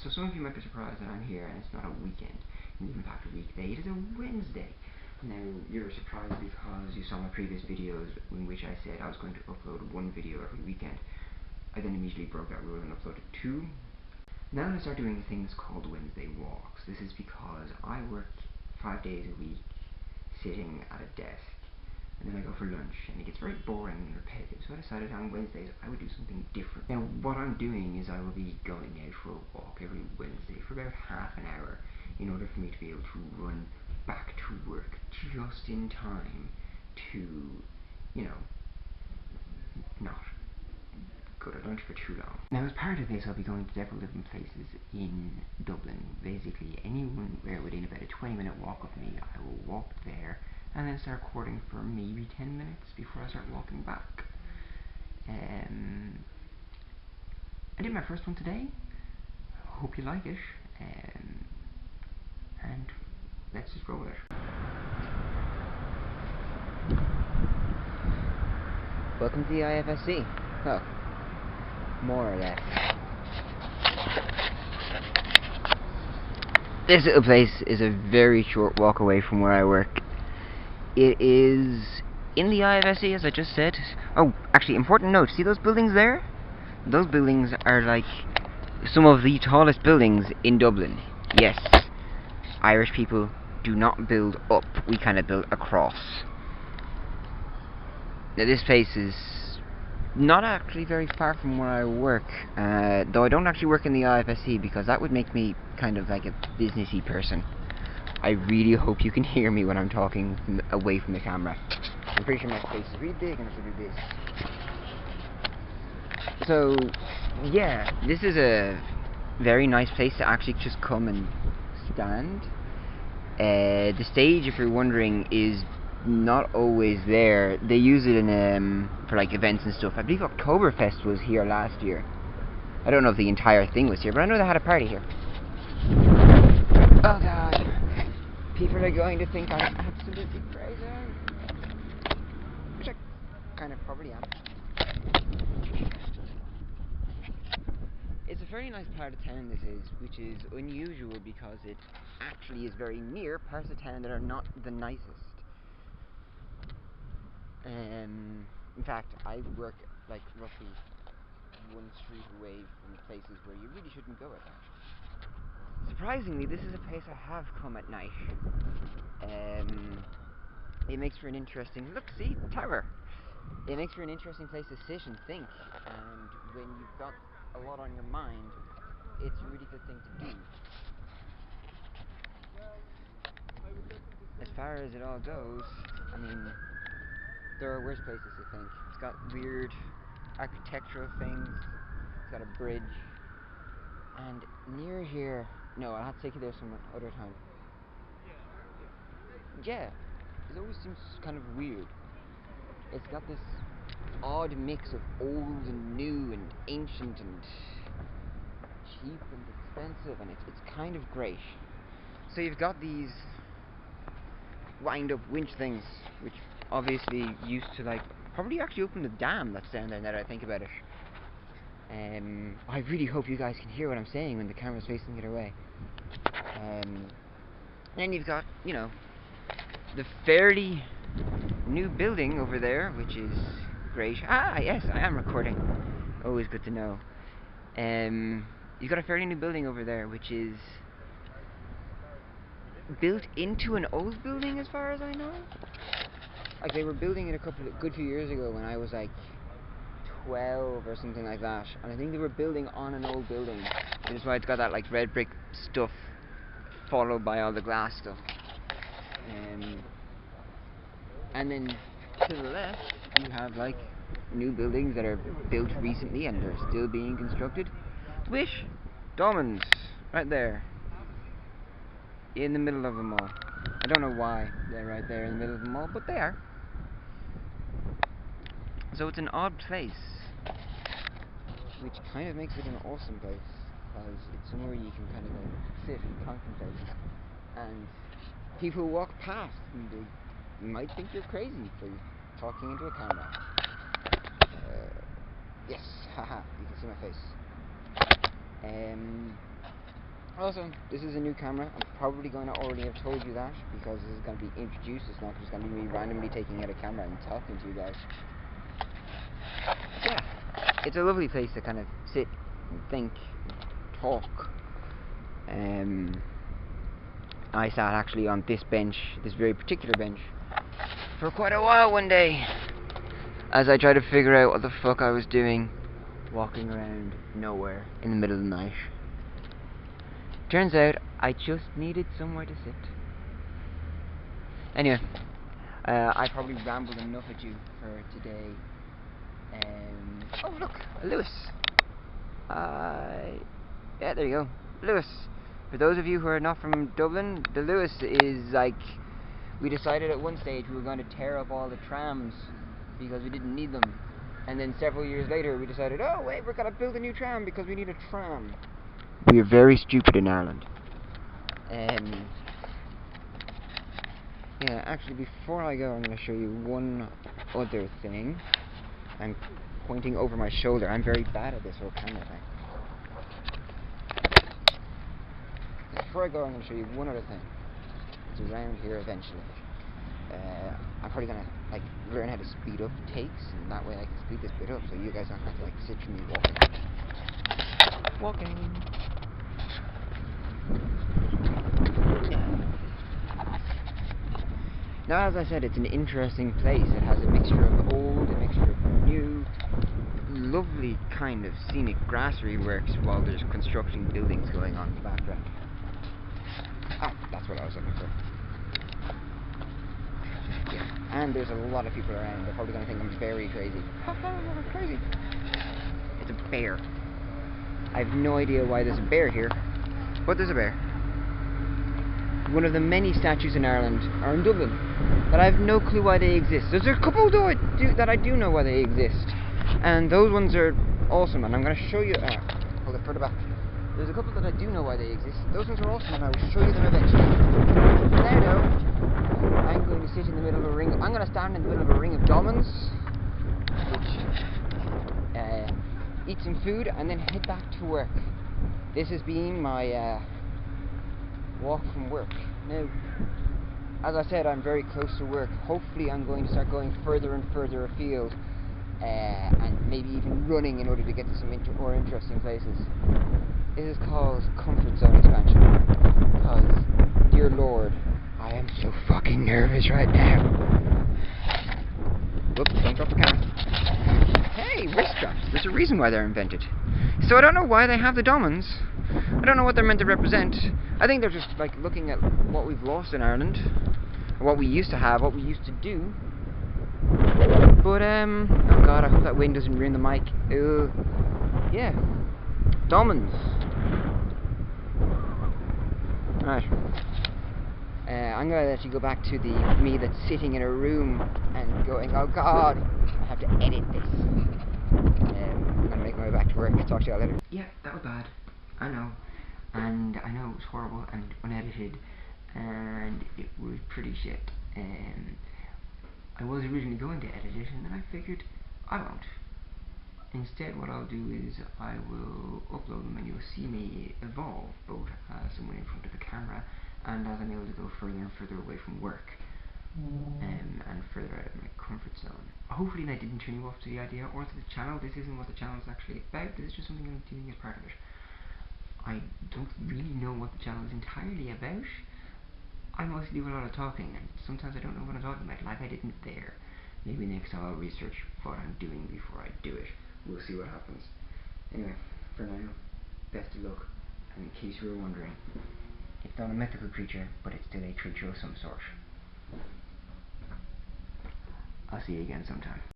So some of you might be surprised that I'm here and it's not a weekend, and in fact a weekday. It is a Wednesday. Now, you're surprised because you saw my previous videos in which I said I was going to upload one video every weekend. I then immediately broke that rule and uploaded 2. Now I'm going to start doing things called Wednesday walks. This is because I work 5 days a week sitting at a desk, and then I go for lunch, and it gets very boring and repetitive, so I decided on Wednesdays I would do something different. Now, what I'm doing is I will be going out for a walk every Wednesday for about half an hour in order for me to be able to run back to work just in time to, you know, not go to lunch for too long. Now, as part of this, I'll be going to several different places in Dublin. Basically, anywhere within about a 20-minute walk of me, I will walk there and then start recording for maybe 10 minutes before I start walking back. I did my first one today. Hope you like it. And let's just roll it. Welcome to the IFSC. Well, more or less. This little place is a very short walk away from where I work. It is in the IFSC, as I just said. Oh, actually, important note, see those buildings there? Those buildings are like some of the tallest buildings in Dublin. Yes, Irish people do not build up, we kind of build across. Now this place is not actually very far from where I work, though I don't actually work in the IFSC because that would make me kind of like a businessy person. I really hope you can hear me when I'm talking away from the camera. I'm pretty sure my face is really big and I should do this. So, yeah, this is a very nice place to actually just come and stand. The stage, if you're wondering, is not always there. They use it in for like events and stuff. I believe Oktoberfest was here last year. I don't know if the entire thing was here, but I know they had a party here. Oh god. People are going to think I'm absolutely crazy. Which I kind of probably am. It's a very nice part of town this is, which is unusual because it actually is very near parts of town that are not the nicest. In fact, I work like roughly one street away from places where you really shouldn't go at night. Surprisingly, this is a place I have come at night. It makes for an interesting, look, see, tower. It makes for an interesting place to sit and think, and when you've got a lot on your mind, it's a really good thing to do. As far as it all goes, I mean, there are worse places to think. It's got weird architectural things, it's got a bridge, and near here, no, I'll have to take you there some other time. Yeah, it always seems kind of weird. It's got this odd mix of old and new and ancient and cheap and expensive, and it's kind of great. So you've got these wind up winch things, which obviously used to like probably actually open the dam that's down there now that I think about it. I really hope you guys can hear what I'm saying when the camera's facing the other way. Then you've got, you know, the fairly new building over there, which is great. Ah, yes, I am recording. Always good to know. You've got a fairly new building over there, which is built into an old building, as far as I know. Like they were building it a good few years ago when I was like 12 or something like that, and I think they were building on an old building, which is why it's got that like red brick stuff followed by all the glass stuff. And then to the left you have like new buildings that are built recently and are still being constructed, with dolmens right there in the middle of them all. I don't know why they're right there in the middle of them all, but they are. So it's an odd place, which kind of makes it an awesome place, because it's somewhere you can kind of go sit and contemplate, and people walk past and they might think you're crazy for talking into a camera. Yes, haha, you can see my face. Also, this is a new camera. I'm probably going to already have told you that, because this is going to be introduced. It's not just going to be me randomly taking out a camera and talking to you guys. Yeah, it's a lovely place to kind of sit and think, talk. I sat actually on this bench, this very particular bench, for quite a while one day, as I tried to figure out what the fuck I was doing, walking around nowhere in the middle of the night. Turns out, I just needed somewhere to sit. Anyway, I probably rambled enough at you for today. Oh look, Lewis. Yeah, there you go, Lewis. For those of you who are not from Dublin, the Lewis is like, we decided at one stage we were going to tear up all the trams because we didn't need them. And then several years later we decided, oh wait, we're going to build a new tram because we need a tram. We are very stupid in Ireland. Yeah, actually before I go I'm going to show you one other thing. I'm pointing over my shoulder. I'm very bad at this whole camera thing. Before I go, I'm going to show you one other thing. It's around here eventually. I'm probably going to like learn how to speed up takes, and that way I can speed this bit up so you guys don't have to like sit through me walking. Now, as I said, it's an interesting place. It has a mixture of old, a mixture of new, lovely kind of scenic grassery works while there's construction buildings going on in the background. Ah, that's what I was looking for. Yeah, and there's a lot of people around. They're probably going to think I'm very crazy. I'm crazy. It's a bear. I have no idea why there's a bear here, but there's a bear. One of the many statues in Ireland are in Dublin, but I have no clue why they exist. There's a couple though that I do know why they exist, and those ones are awesome, and I'm going to show you, hold it further back. There's a couple that I do know why they exist. Those ones are awesome, and I will show you them eventually. Now though, I'm going to sit in the middle of a ring. I'm going to stand in the middle of a ring of domins, which eat some food and then head back to work. This has been my walk from work. Now, as I said, I'm very close to work. Hopefully I'm going to start going further and further afield, and maybe even running in order to get to some more interesting places. This is called comfort zone expansion, because, dear Lord, I am so fucking nervous right now. Whoops, don't drop the camera. Hey, wrist straps. There's a reason why they're invented. So I don't know why they have the domins. I don't know what they're meant to represent. I think they're just like looking at what we've lost in Ireland, or what we used to have, what we used to do. But oh god, I hope that wind doesn't ruin the mic. Yeah, domins. Right. I'm gonna let you go back to the me that's sitting in a room and going, oh god, I have to edit this. I'm gonna make my way back to work. Talk to you all later. Yeah, that was bad. I know. And I know it was horrible and unedited, and it was pretty shit. I was originally going to edit it, and then I figured I won't. Instead, what I'll do is I will upload them, and you'll see me evolve, both as someone in front of the camera and as I'm able to go further and further away from work, and further out of my comfort zone. Hopefully that didn't turn you off to the idea or to the channel. This isn't what the channel is actually about. This is just something I'm doing as part of it. I don't really know what the channel is entirely about. I mostly do a lot of talking, and sometimes I don't know what I'm talking about, like I didn't there. Maybe next time I'll research what I'm doing before I do it. We'll see what happens. Anyway, for now, best of luck. And in case you were wondering, it's not a mythical creature, but it's still a creature of some sort. I'll see you again sometime.